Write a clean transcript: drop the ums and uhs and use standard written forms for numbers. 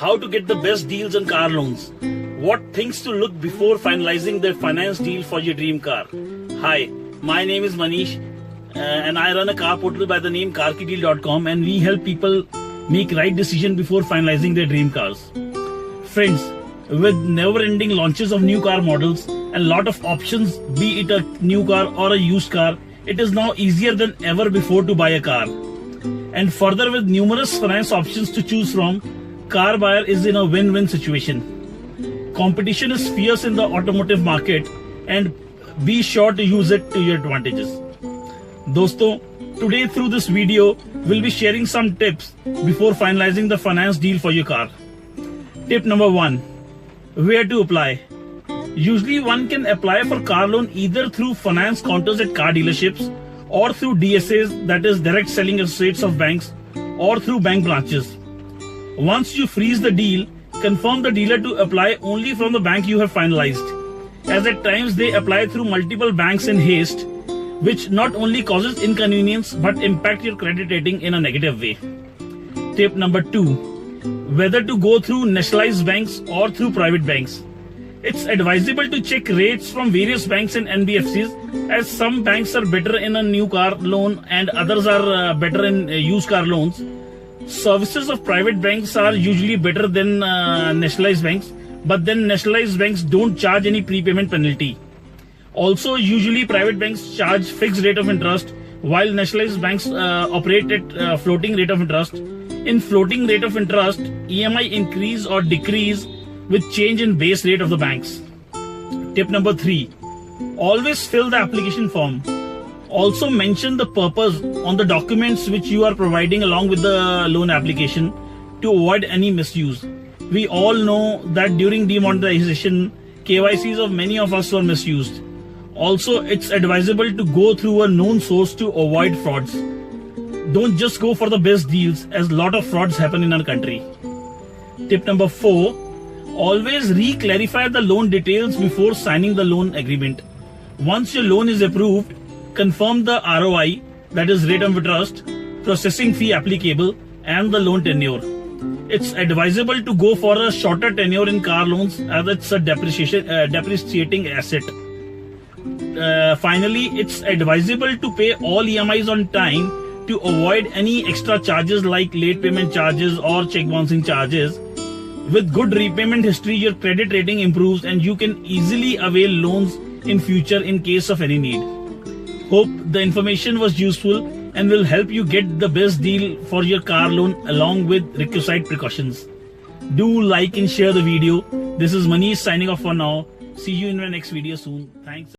how to get the best deals on car loans, what things to look before finalizing the finance deal for your dream car. Hi, my name is Manish and I run a car portal by the name carkydeal.com, and we help people make right decision before finalizing their dream cars. Friends, with never-ending launches of new car models and lot of options, be it a new car or a used car, it is now easier than ever before to buy a car. And further, with numerous finance options to choose from, car buyer is in a win-win situation. Competition is fierce in the automotive market, and be sure to use it to your advantages. Doston, today through this video, we'll be sharing some tips before finalizing the finance deal for your car. Tip number 1. Where to apply? Usually one can apply for car loan either through finance counters at car dealerships, or through DSAs, that is direct selling associates of banks, or through bank branches. Once you freeze the deal, confirm the dealer to apply only from the bank you have finalized, as at times they apply through multiple banks in haste, which not only causes inconvenience but impact your credit rating in a negative way. Tip number 2. Whether to go through nationalized banks or through private banks. It's advisable to check rates from various banks and NBFCs, as some banks are better in a new car loan and others are better in used car loans. Services of private banks are usually better than nationalized banks, but then nationalized banks don't charge any prepayment penalty. Also, usually private banks charge fixed rate of interest, while nationalized banks operate at floating rate of interest. In floating rate of interest, EMI increase or decrease with change in base rate of the banks. Tip number 3. Always fill the application form. Also mention the purpose on the documents which you are providing along with the loan application to avoid any misuse. We all know that during demonetization, KYCs of many of us were misused. Also, it's advisable to go through a known source to avoid frauds. Don't just go for the best deals, as a lot of frauds happen in our country. Tip number 4. Always re-clarify the loan details before signing the loan agreement. Once your loan is approved, confirm the ROI, that is rate of interest, processing fee applicable, and the loan tenure. It's advisable to go for a shorter tenure in car loans, as it's a depreciating asset. Finally, it's advisable to pay all EMIs on time to avoid any extra charges like late payment charges or check bouncing charges. With good repayment history, your credit rating improves and you can easily avail loans in future in case of any need. Hope the information was useful and will help you get the best deal for your car loan along with requisite precautions. Do like and share the video. This is Manish signing off for now. See you in my next video soon. Thanks.